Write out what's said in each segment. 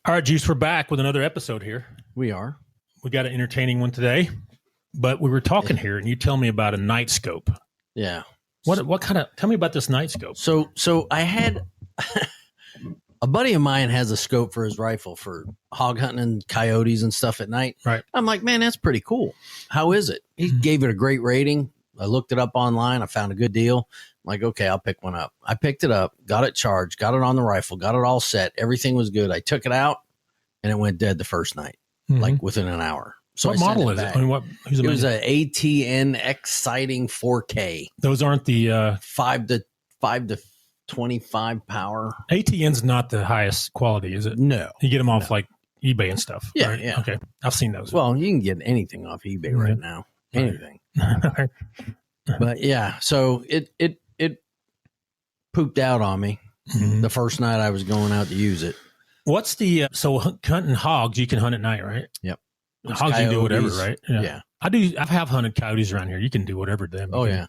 All right, Juice, we're back with another episode here. We are. We got an entertaining one today, but we were talking here, and you tell me about a night scope. Yeah. What kind of? Tell me about this night scope. So I had a buddy of mine has a scope for his rifle for hog hunting and coyotes and stuff at night. Right. I'm like, man, that's pretty cool. How is it? He gave it a great rating. I looked it up online. I found a good deal. I'm like, okay, I'll pick one up. I picked it up, got it charged, got it on the rifle, got it all set. Everything was good. I took it out and it went dead the first night, like within an hour. So what model is it? I mean, it was a ATN Exciting 4K. Those aren't the 5 to 25 power. ATN's not the highest quality, is it? No. You get them off like eBay and stuff. Yeah, right? yeah. Okay, I've seen those. Well, you can get anything off eBay right now. Anything. But yeah, so it pooped out on me the first night I was going out to use it. What's the so hunting hogs? You can hunt at night, right? Yep. Hogs, coyotes, you can do whatever, right? Yeah. I have hunted coyotes around here. You can do whatever to them. Oh yeah.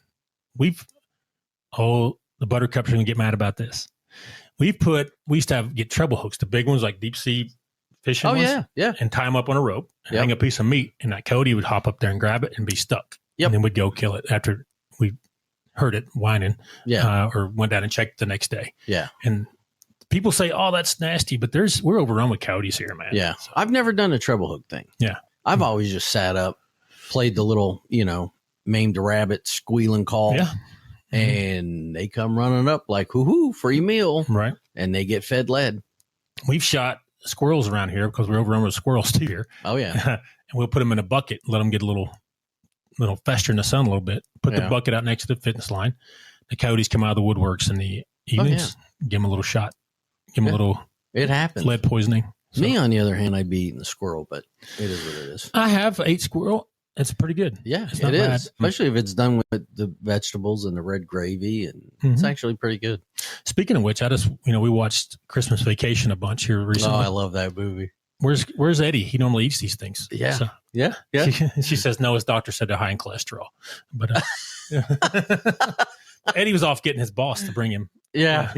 The buttercups are gonna get mad about this. We used to get treble hooks, the big ones like deep sea fishing ones, yeah. and tie them up on a rope and hang a piece of meat, and that coyote would hop up there and grab it and be stuck. Yep. And then we'd go kill it after we heard it whining. Yeah. Or went down and checked the next day. Yeah. And people say, "Oh, that's nasty," but we're overrun with coyotes here, man. Yeah. So, I've never done a treble hook thing. Yeah. I've always just sat up, played the little, maimed rabbit squealing call. Yeah. And they come running up like, hoo-hoo, free meal. Right. And they get fed lead. We've shot squirrels around here because we're overrun with squirrels too here. Oh, yeah. And we'll put them in a bucket, let them get a little fester in the sun a little bit. Put the bucket out next to the fitness line. The coyotes come out of the woodworks in the evenings. Give them a little shot. Give them a little it happens. Lead poisoning. So, me, on the other hand, I'd be eating the squirrel, but it is what it is. I have ate squirrel. It's pretty good. Yeah, it's it is. Especially if it's done with the vegetables and the red gravy, and it's actually pretty good. Speaking of which, I just we watched Christmas Vacation a bunch here recently. Oh, I love that movie. Where's Eddie? He normally eats these things. Yeah, so, yeah. She says no. His doctor said they're high in cholesterol, but Eddie was off getting his boss to bring him. Yeah.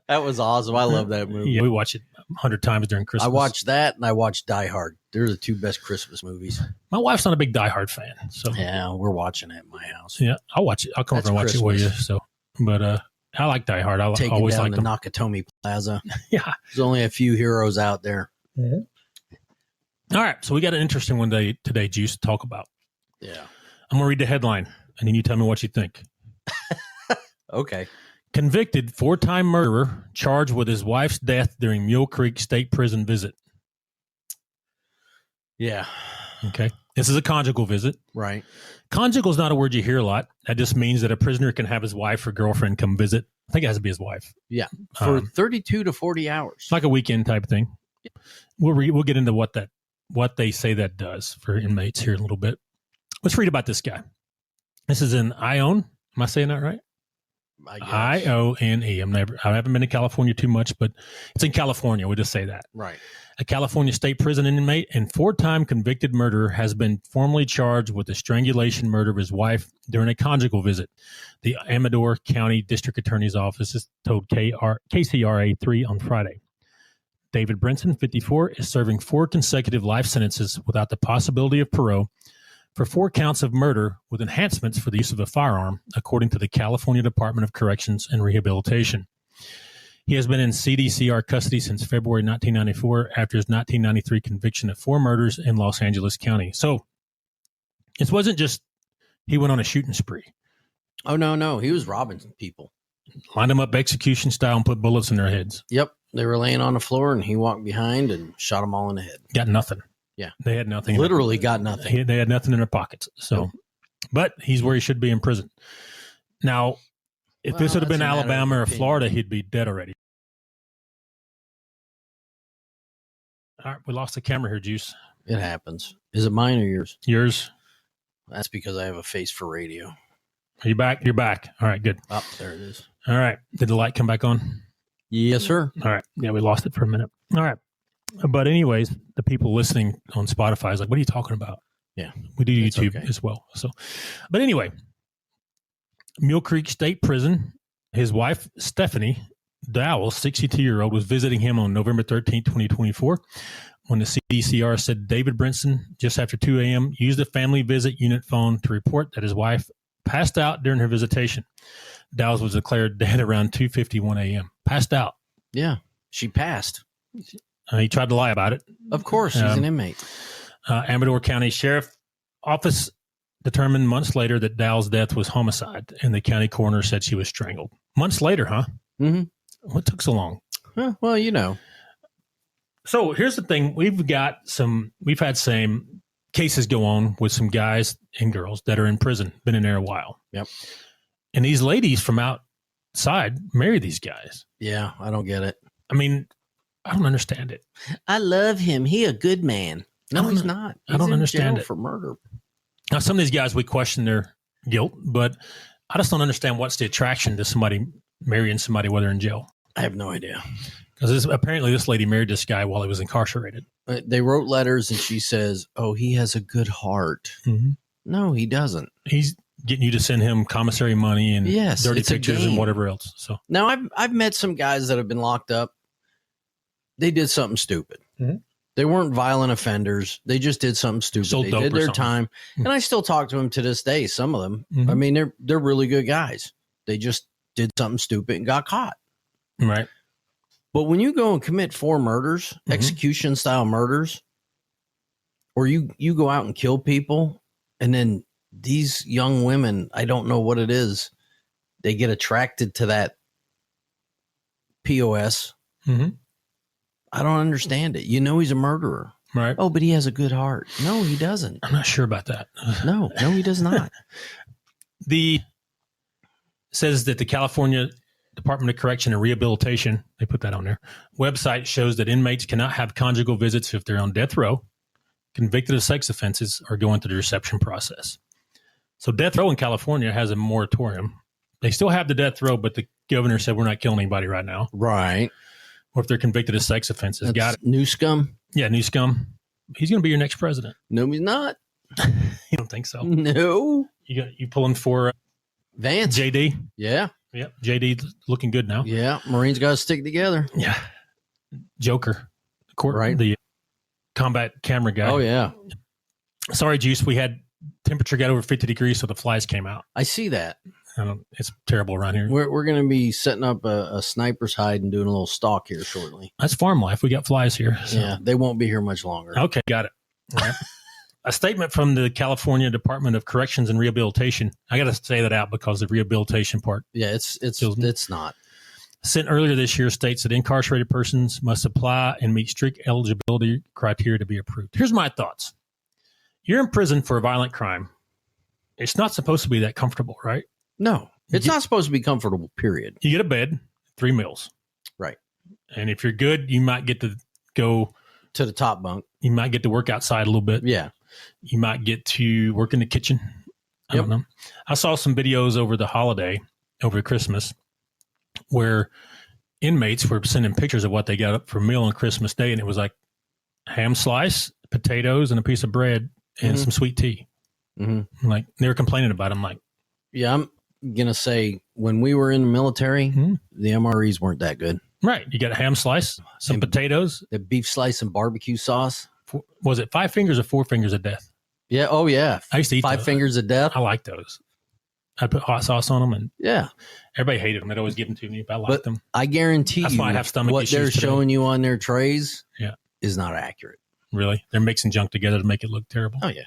That was awesome. I love that movie. Yeah, we watch it 100 times during Christmas. I watched that and I watched Die Hard. They're the two best Christmas movies. My wife's not a big Die Hard fan, so yeah, we're watching it at my house. Yeah, I'll watch it. I'll come over and watch it with you. So, but I like Die Hard. I always like the Nakatomi Plaza. Yeah, there's only a few heroes out there. Yeah. All right, so we got an interesting one today, Juice, to talk about. Yeah, I'm gonna read the headline, and then you tell me what you think. Okay. Convicted 4-time murderer charged with his wife's death during Mule Creek State Prison visit. Yeah. Okay. This is a conjugal visit. Right. Conjugal is not a word you hear a lot. That just means that a prisoner can have his wife or girlfriend come visit. I think it has to be his wife. Yeah. For 32 to 40 hours. Like a weekend type of thing. We'll get into what they say that does for inmates here in a little bit. Let's read about this guy. This is in Ione. Am I saying that right? Ione. I haven't been to California too much, but it's in California. We'll just say that. Right. A California state prison inmate and 4-time convicted murderer has been formally charged with the strangulation murder of his wife during a conjugal visit. The Amador County District Attorney's Office has told KCRA 3 on Friday. David Brinson, 54, is serving 4 consecutive life sentences without the possibility of parole for 4 counts of murder with enhancements for the use of a firearm, according to the California Department of Corrections and Rehabilitation. He has been in CDCR custody since February 1994 after his 1993 conviction of 4 murders in Los Angeles County. So it wasn't just he went on a shooting spree. Oh, no. He was robbing people. Lined them up execution style and put bullets in their heads. Yep. They were laying on the floor and he walked behind and shot them all in the head. Got nothing. Yeah. They had nothing. Literally got nothing. They had nothing in their pockets. So, but he's where he should be in prison. Now, if this would have been Alabama or Florida, he'd be dead already. All right. We lost the camera here, Juice. It happens. Is it mine or yours? Yours. That's because I have a face for radio. Are you back? You're back. All right, good. Oh, there it is. All right. Did the light come back on? Yes, sir. All right. Yeah, we lost it for a minute. All right. But anyways, the people listening on Spotify is like, what are you talking about? Yeah. We do YouTube as well. So, but anyway, Mule Creek State Prison, his wife, Stephanie Dowells, 62-year-old, was visiting him on November 13, 2024, when the CDCR said David Brinson, just after 2 a.m., used the family visit unit phone to report that his wife passed out during her visitation. Dowells was declared dead around 2:51 a.m. Passed out. Yeah, she passed. He tried to lie about it. Of course, he's an inmate. Amador County Sheriff Office determined months later that Dowell's death was homicide, and the county coroner said she was strangled. Months later, huh? Mm-hmm. What took so long? Well, you know. So here's the thing. We've had same cases go on with some guys and girls that are in prison, been in there a while. Yep. And these ladies from outside marry these guys. Yeah, I don't get it. I mean, I don't understand it. I love him. He a good man. No, he's not. I don't understand it. For murder. Now, some of these guys, we question their guilt, but I just don't understand what's the attraction to somebody marrying somebody while they're in jail. I have no idea. Because apparently this lady married this guy while he was incarcerated. They wrote letters and she says, oh, he has a good heart. Mm-hmm. No, he doesn't. He's getting you to send him commissary money and dirty pictures and whatever else. So now I've met some guys that have been locked up. They did something stupid. Mm-hmm. They weren't violent offenders. They just did something stupid. They did their time. Mm-hmm. And I still talk to them to this day, some of them. Mm-hmm. I mean, they're really good guys. They just did something stupid and got caught. Right. But when you go and commit 4 murders, mm-hmm. execution style murders, or you go out and kill people, and then these young women, I don't know what it is, they get attracted to that POS. Mm-hmm. I don't understand it. You know he's a murderer. Right. Oh, but he has a good heart. No, he doesn't. I'm not sure about that. No, he does not. Says that the California Department of Correction and Rehabilitation, they put that on there, website shows that inmates cannot have conjugal visits if they're on death row, convicted of sex offenses, or going through the reception process. So death row in California has a moratorium. They still have the death row, but the governor said we're not killing anybody right now. Right. Or if they're convicted of sex offenses. Got it. New scum? Yeah, new scum. He's going to be your next president. No, he's not. You don't think so? No. You pulling for Vance? JD? Yeah. Yep. JD looking good now. Yeah. Marines got to stick together. Yeah. Joker. Right. The combat camera guy. Oh, yeah. Sorry, Juice. We had temperature got over 50 degrees, so the flies came out. I see that. It's terrible around here. We're going to be setting up a sniper's hide and doing a little stalk here shortly. That's farm life. We got flies here. So. Yeah, they won't be here much longer. Okay, got it. Right. A statement from the California Department of Corrections and Rehabilitation. I got to say that out because the rehabilitation part. Yeah, it's not. Sent earlier this year states that incarcerated persons must apply and meet strict eligibility criteria to be approved. Here's my thoughts. You're in prison for a violent crime. It's not supposed to be that comfortable, right? No, it's not supposed to be comfortable, period. You get a bed, 3 meals. Right. And if you're good, you might get to go to the top bunk. You might get to work outside a little bit. Yeah. You might get to work in the kitchen. I don't know. I saw some videos over Christmas, where inmates were sending pictures of what they got up for a meal on Christmas Day. And it was like ham slice, potatoes, and a piece of bread and some sweet tea. Mm-hmm. Like they were complaining about it. I'm like, yeah, I'm going to say when we were in the military, the MREs weren't that good. Right. You got a ham slice, some potatoes. The beef slice and barbecue sauce. Was it 5 fingers or 4 fingers of death? Yeah. Oh, yeah. I used to eat 5 fingers of death. I like those. I'd put hot sauce on them. And yeah. Everybody hated them. They'd always give them to me, but I liked them. I guarantee That's why I have stomach what issues they're today. showing you on their trays is not accurate. Really? They're mixing junk together to make it look terrible. Oh, yeah.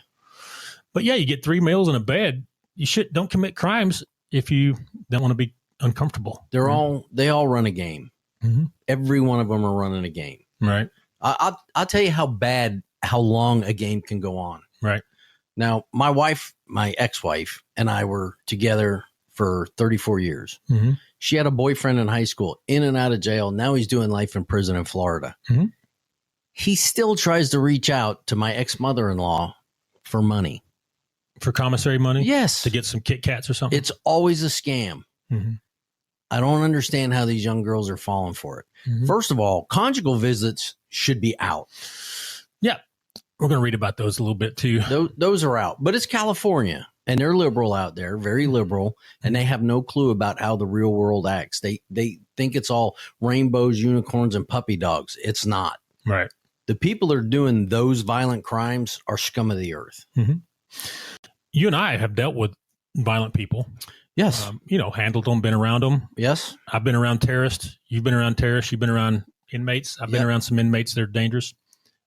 But yeah, you get 3 meals and a bed. You don't commit crimes if you don't want to be uncomfortable. They all run a game. Mm-hmm. Every one of them are running a game. Right. I'll tell you how long a game can go on. Right. Now, my ex-wife and I were together for 34 years. Mm-hmm. She had a boyfriend in high school, in and out of jail. Now he's doing life in prison in Florida. Mm-hmm. He still tries to reach out to my ex-mother-in-law for money. For commissary money? Yes. To get some Kit Kats or something? It's always a scam. Mm-hmm. I don't understand how these young girls are falling for it. Mm-hmm. First of all, conjugal visits should be out. Yeah. We're going to read about those a little bit too. Those are out, but it's California. And they're liberal out there, very liberal, and they have no clue about how the real world acts. They think it's all rainbows, unicorns, and puppy dogs. It's not. Right. The people that are doing those violent crimes are scum of the earth. Mm-hmm. You and I have dealt with violent people. Yes. Handled them, been around them. Yes. I've been around terrorists. You've been around terrorists. You've been around inmates. I've been around some inmates that are dangerous.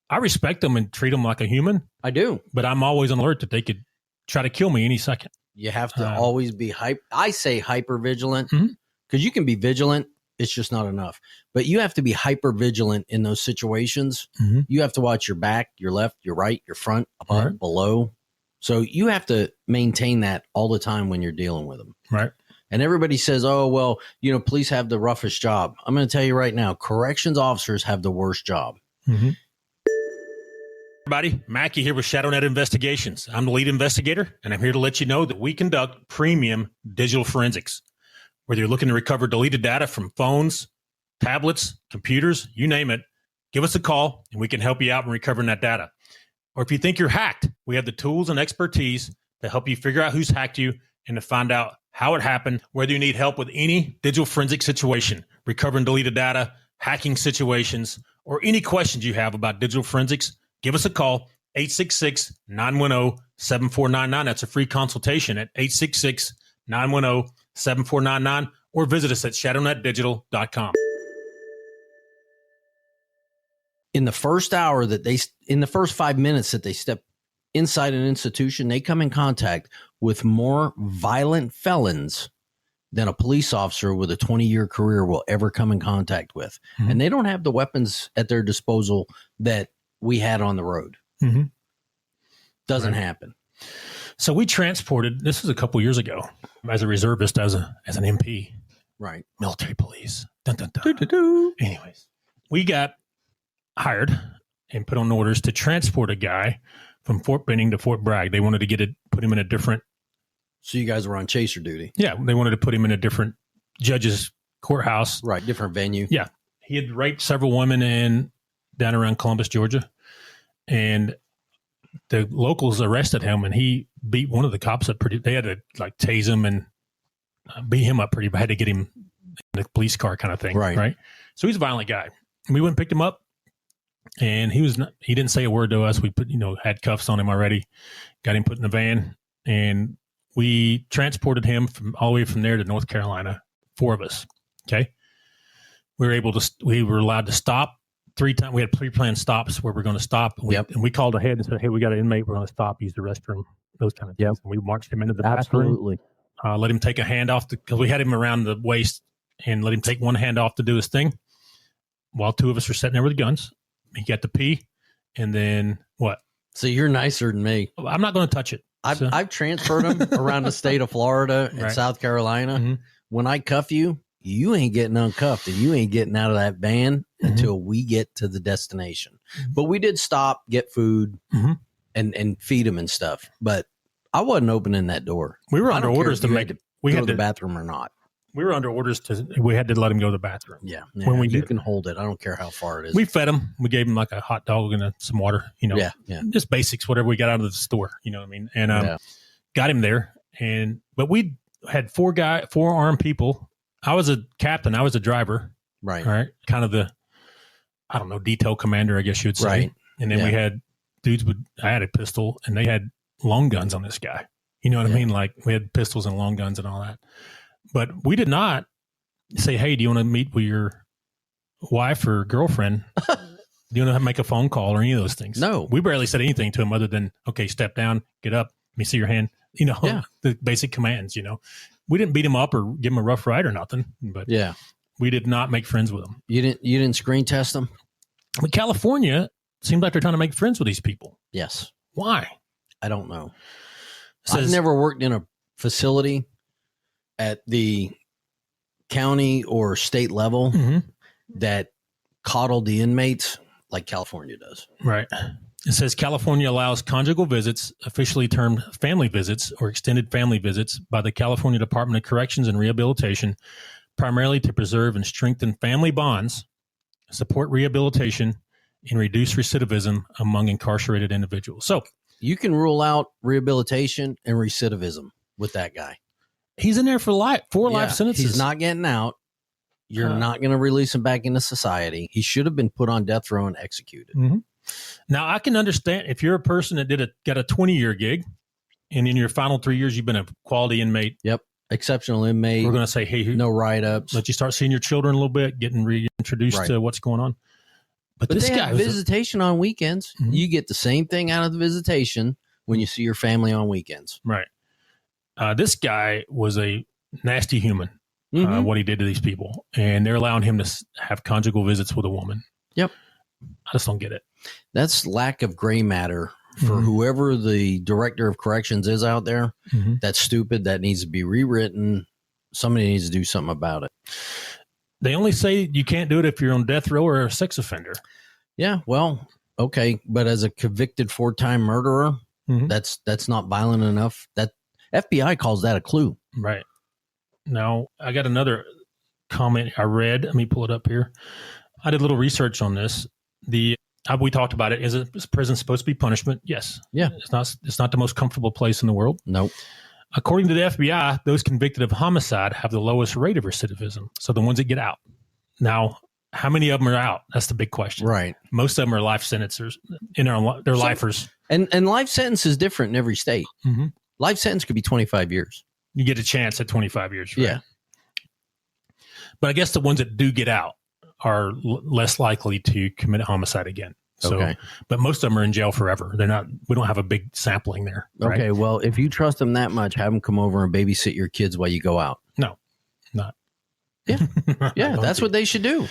I respect them and treat them like a human. I do. But I'm always on alert that they could try to kill me any second. You have to always be hyper vigilant, because you can be vigilant. It's just not enough. But you have to be hyper vigilant in those situations. Mm-hmm. You have to watch your back, your left, your right, your front, above, below. So you have to maintain that all the time when you're dealing with them. Right. And everybody says, oh, well, police have the roughest job. I'm going to tell you right now, corrections officers have the worst job. Mm-hmm. Everybody, Mackie here with ShadowNet Investigations. I'm the lead investigator, and I'm here to let you know that we conduct premium digital forensics. Whether you're looking to recover deleted data from phones, tablets, computers, you name it, give us a call, and we can help you out in recovering that data. Or if you think you're hacked, we have the tools and expertise to help you figure out who's hacked you and to find out how it happened, whether you need help with any digital forensic situation, recovering deleted data, hacking situations, or any questions you have about digital forensics. Give us a call, 866-910-7499. That's a free consultation at 866-910-7499, or visit us at shadownetdigital.com. In the first 5 minutes that they step inside an institution, they come in contact with more violent felons than a police officer with a 20-year career will ever come in contact with. Mm-hmm. And they don't have the weapons at their disposal that we had on the road. Mm-hmm. Doesn't happen. So we transported, this was a couple years ago, as a reservist, as an MP. Right. Military police. Dun, dun, dun. Anyways, we got hired and put on orders to transport a guy from Fort Benning to Fort Bragg. They wanted to put him in a different. So you guys were on chaser duty. Yeah. They wanted to put him in a different judge's courthouse. Right. Different venue. Yeah. He had raped several women down around Columbus, Georgia. And the locals arrested him, and he beat one of the cops up they had to tase him and beat him up pretty bad to get him in the police car kind of thing. Right. So he's a violent guy. We went and picked him up, and he didn't say a word to us. We had cuffs on him already, got him put in the van, and we transported him all the way from there to North Carolina, 4 of us. Okay. We were allowed to stop 3 times. We had pre-planned stops where we're going to stop. And we called ahead and said, hey, we got an inmate. We're going to stop, use the restroom, those kind of things. And we marched him into the bathroom. Let him take a hand off because we had him around the waist, and let him take one hand off to do his thing while 2 of us were sitting there with guns. He got to pee. And then what? So you're nicer than me. I'm not going to touch it. I've transferred him around the state of Florida and South Carolina. Mm-hmm. When I cuff you, you ain't getting uncuffed and you ain't getting out of that van until we get to the destination. But we did stop, get food, and feed him and stuff. But I wasn't opening that door. We were under orders to make it. We had to the bathroom or not. We were under orders we had to let him go to the bathroom. Yeah. When we can hold it. I don't care how far it is. We fed him. We gave him a hot dog and some water, just basics, whatever we got out of the store, you know what I mean? And got him there. But we had 4 armed people. I was a captain. I was a driver. Right. All right. Kind of the, detail commander, I guess you would say. Right. And then we had dudes I had a pistol, and they had long guns on this guy. You know what I mean? We had pistols and long guns and all that. But we did not say, hey, do you want to meet with your wife or girlfriend? Do you want to make a phone call or any of those things? No. We barely said anything to him other than, okay, step down, get up, let me see your hand. The basic commands, We didn't beat him up or give him a rough ride or nothing, but we did not make friends with him. You didn't screen test them? But California seems like they're trying to make friends with these people. Yes. Why? I don't know. I've never worked in a facility at the county or state level that coddled the inmates like California does. Right. It says California allows conjugal visits, officially termed family visits or extended family visits, by the California Department of Corrections and Rehabilitation, primarily to preserve and strengthen family bonds, support rehabilitation, and reduce recidivism among incarcerated individuals. So You can rule out rehabilitation and recidivism with that guy. He's in there for life, life sentences. He's not getting out. You're not going to release him back into society. He should have been put on death row and executed. Mm-hmm. Now, I can understand if you're a person that got a 20-year gig, and in your final 3 years, you've been a quality inmate. Yep. Exceptional inmate. We're going to say, hey, no write-ups. Let you start seeing your children a little bit, getting reintroduced to what's going on. But this they guy have visitation on weekends. Mm-hmm. You get the same thing out of the visitation when you see your family on weekends. Right. This guy was a nasty human, what he did to these people. And they're allowing him to have conjugal visits with a woman. Yep. I just don't get it. That's lack of gray matter for whoever the director of corrections is out there. Mm-hmm. That's stupid. That needs to be rewritten. Somebody needs to do something about it. They only say you can't do it if you're on death row or a sex offender. Yeah, well, okay. But as a convicted 4-time murderer, that's not violent enough. That FBI calls that a clue. Right. Now, I got another comment I read. Let me pull it up here. I did a little research on this. We talked about it. Is prison supposed to be punishment? Yes. Yeah. It's not the most comfortable place in the world. Nope. According to the FBI, those convicted of homicide have the lowest rate of recidivism. So the ones that get out. Now, how many of them are out? That's the big question. Right. Most of them are life sentencers. They're lifers. And life sentence is different in every state. Mm-hmm. Life sentence could be 25 years. You get a chance at 25 years. Right? Yeah. But I guess the ones that do get out are less likely to commit homicide again. So, okay. But most of them are in jail forever. We don't have a big sampling there. Right? Okay. Well, if you trust them that much, have them come over and babysit your kids while you go out. No, not. Yeah. Yeah. That's what they should do.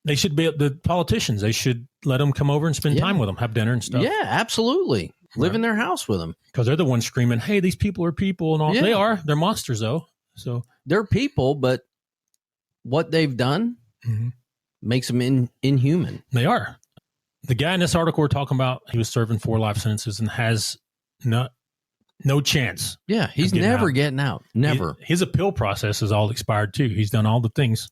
They should be the politicians. They should let them come over and spend time with them, have dinner and stuff. Yeah, absolutely. Live in their house with them. Because they're the ones screaming, hey, these people are people and all. Yeah. They are. They're monsters though. So they're people, but what they've done makes them inhuman. They are. The guy in this article we're talking about, he was serving 4 life sentences and has no chance. Yeah, he's never getting out. Never. His appeal process is all expired too. He's done all the things.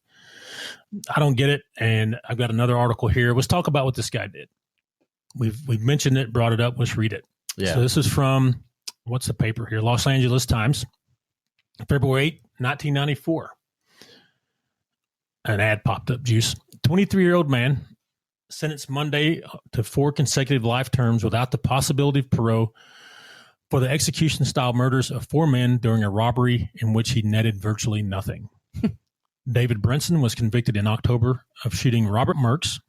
I don't get it. And I've got another article here. Let's talk about what this guy did. We've mentioned it, brought it up. Let's read it. Yeah. So this is from, what's the paper here? Los Angeles Times, February 8, 1994. An ad popped up, Juice. 23-year-old man sentenced Monday to 4 consecutive life terms without the possibility of parole for the execution-style murders of 4 men during a robbery in which he netted virtually nothing. David Brinson was convicted in October of shooting Robert Marks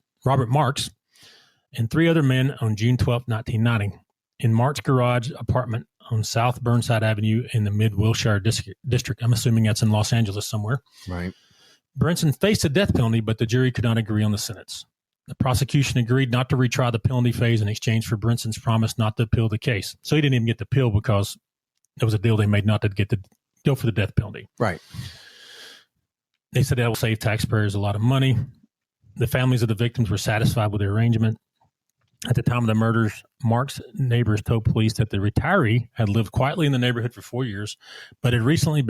and 3 other men on June 12, 1990, in Mark's garage apartment on South Burnside Avenue in the Mid-Wilshire district. I'm assuming that's in Los Angeles somewhere. Right. Brinson faced a death penalty, but the jury could not agree on the sentence. The prosecution agreed not to retry the penalty phase in exchange for Brinson's promise not to appeal the case. So he didn't even get the appeal because it was a deal they made not to go for the death penalty. Right. They said that will save taxpayers a lot of money. The families of the victims were satisfied with the arrangement. At the time of the murders, Mark's neighbors told police that the retiree had lived quietly in the neighborhood for 4 years, but had recently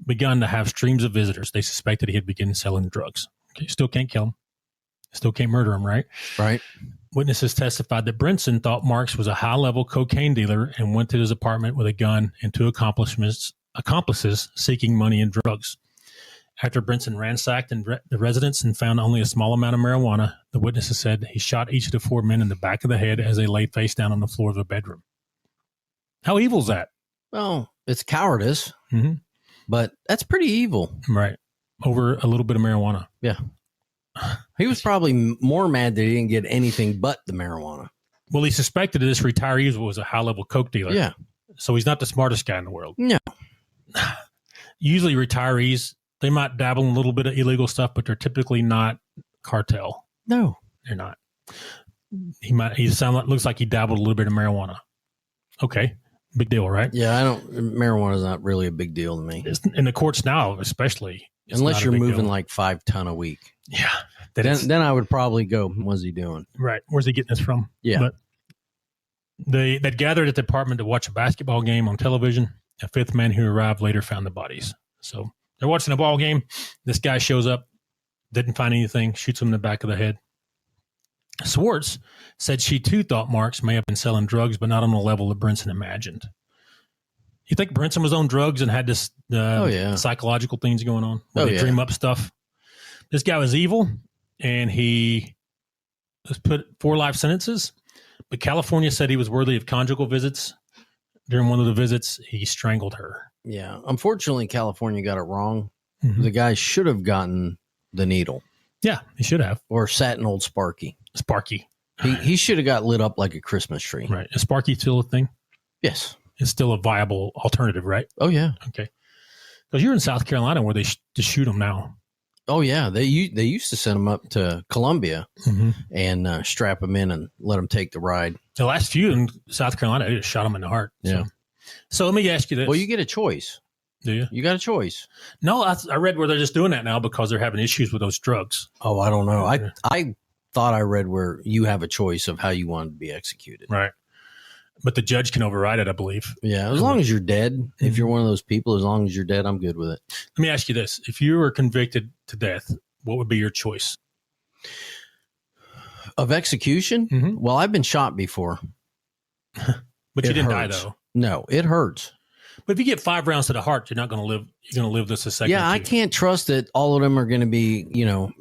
begun to have streams of visitors. They suspected he had begun selling drugs. Okay, still can't kill him. Still can't murder him, right? Right. Witnesses testified that Brinson thought Marks was a high-level cocaine dealer and went to his apartment with a gun and 2 accomplices seeking money and drugs. After Brinson ransacked the residence and found only a small amount of marijuana, the witnesses said he shot each of the 4 men in the back of the head as they lay face down on the floor of a bedroom. How evil is that? Well, it's cowardice, but that's pretty evil. Right. Over a little bit of marijuana. Yeah. He was probably more mad that he didn't get anything but the marijuana. Well, he suspected that this retiree was a high-level coke dealer. Yeah. So he's not the smartest guy in the world. No. Usually retirees, they might dabble in a little bit of illegal stuff, but they're typically not cartel. No. They're not. Looks like he dabbled a little bit of marijuana. Okay. Big deal, right? Yeah, marijuana is not really a big deal to me. In the courts now, especially. Unless you're moving like 5 ton a week. Yeah. Then I would probably go, what's he doing? Right. Where's he getting this from? Yeah. But they'd gathered at the apartment to watch a basketball game on television. A 5th man who arrived later found the bodies. So they're watching a ball game. This guy shows up, didn't find anything, shoots him in the back of the head. Swartz said she too thought Marks may have been selling drugs, but not on the level that Brinson imagined. You think Brinson was on drugs and had this psychological things going on? Where they dream up stuff. This guy was evil, and he was put 4 life sentences. But California said he was worthy of conjugal visits. During one of the visits, he strangled her. Yeah. Unfortunately, California got it wrong. Mm-hmm. The guy should have gotten the needle. Yeah, he should have. Or sat in old Sparky. Sparky. He should have got lit up like a Christmas tree. Right. Is Sparky still a thing? Yes. It's still a viable alternative, right? Oh, yeah. Okay. Because you're in South Carolina where they just shoot them now. Oh, yeah. They used to send them up to Columbia and strap them in and let them take the ride. The last few in South Carolina, they just shot them in the heart. Yeah. So let me ask you this. Well, you get a choice. Do you? You got a choice. No, I read where they're just doing that now because they're having issues with those drugs. Oh, I don't know. I thought I read where you have a choice of how you want to be executed. Right. But the judge can override it, I believe. Yeah, as long as you're dead. If you're one of those people, as long as you're dead, I'm good with it. Let me ask you this. If you were convicted to death, what would be your choice? Of execution? Mm-hmm. Well, I've been shot before. But you didn't die, though. No, it hurts. But if you get 5 rounds to the heart, you're not going to live. You're going to live this a second. Yeah, I can't trust that all of them are going to be,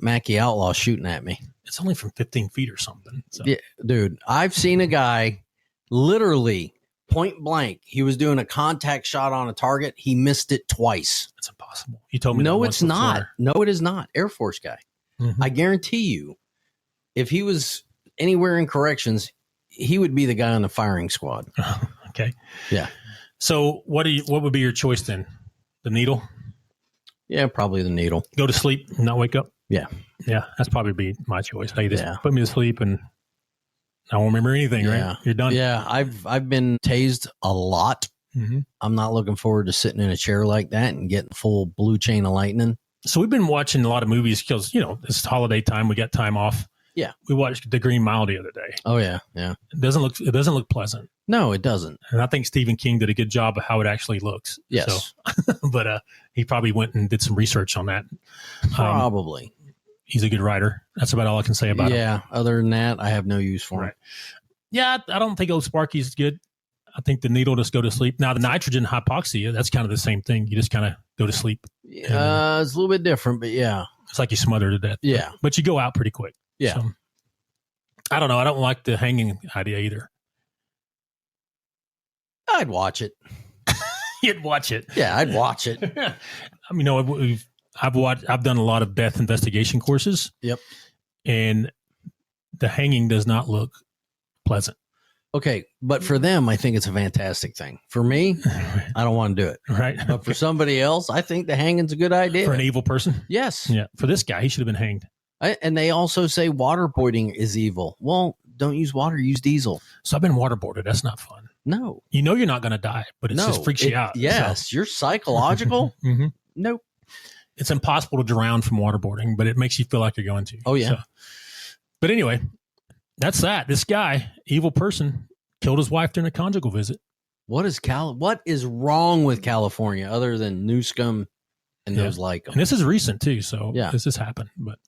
Mackie outlaws shooting at me. It's only from 15 feet or something. So. Yeah, dude, I've seen a guy literally point blank. He was doing a contact shot on a target. He missed it twice. That's impossible. You told me. No, that it's not. No, it is not. Air Force guy. Mm-hmm. I guarantee you, if he was anywhere in corrections, he would be the guy on the firing squad. Okay. Yeah. So what would be your choice then? The needle? Yeah, probably the needle. Go to sleep and not wake up? Yeah. Yeah, that's probably be my choice. Hey, just put me to sleep and I won't remember anything, right? You're done. Yeah, I've been tased a lot. Mm-hmm. I'm not looking forward to sitting in a chair like that and getting full blue chain of lightning. So we've been watching a lot of movies because, it's holiday time. We got time off. Yeah. We watched The Green Mile the other day. Oh, yeah. Yeah. It doesn't look pleasant. No, it doesn't. And I think Stephen King did a good job of how it actually looks. Yes. So, but he probably went and did some research on that. Probably. He's a good writer. That's about all I can say about him. Yeah. Other than that, I have no use for him. Yeah. I don't think old Sparky's good. I think the needle just go to sleep. Now, the nitrogen hypoxia, that's kind of the same thing. You just kind of go to sleep. Yeah, it's a little bit different, but yeah. It's like you smother to death. Yeah. But you go out pretty quick. Yeah. So, I don't know. I don't like the hanging idea either. I'd watch it. You'd watch it. Yeah, I'd watch it. I mean, I've done a lot of death investigation courses. Yep. And the hanging does not look pleasant. Okay, but for them, I think it's a fantastic thing. For me, I don't want to do it. Right. But for somebody else, I think the hanging's a good idea. For an evil person? Yes. Yeah. For this guy, he should have been hanged. And they also say waterboarding is evil. Well, don't use water, use diesel. So I've been waterboarded. That's not fun. No. You're not going to die, but it just freaks you out. Yes. So. You're psychological. Mm-hmm. Nope. It's impossible to drown from waterboarding, but it makes you feel like you're going to. Oh, yeah. So, but anyway, that's that. This guy, evil person, killed his wife during a conjugal visit. What is wrong with California other than Newscomb and those like them? And this is recent too, so this has happened. But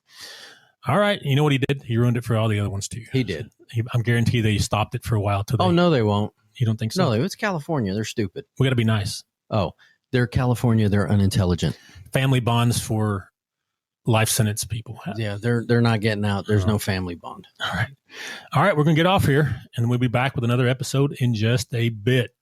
all right, you know what he did? He ruined it for all the other ones too. He did. I'm guaranteed they stopped it for a while. No, they won't. You don't think so? No, it's California. They're stupid. We got to be nice. Oh, they're California. They're unintelligent. Family bonds for life sentence people. Yeah, they're not getting out. There's no family bond. All right. We're going to get off here, and we'll be back with another episode in just a bit.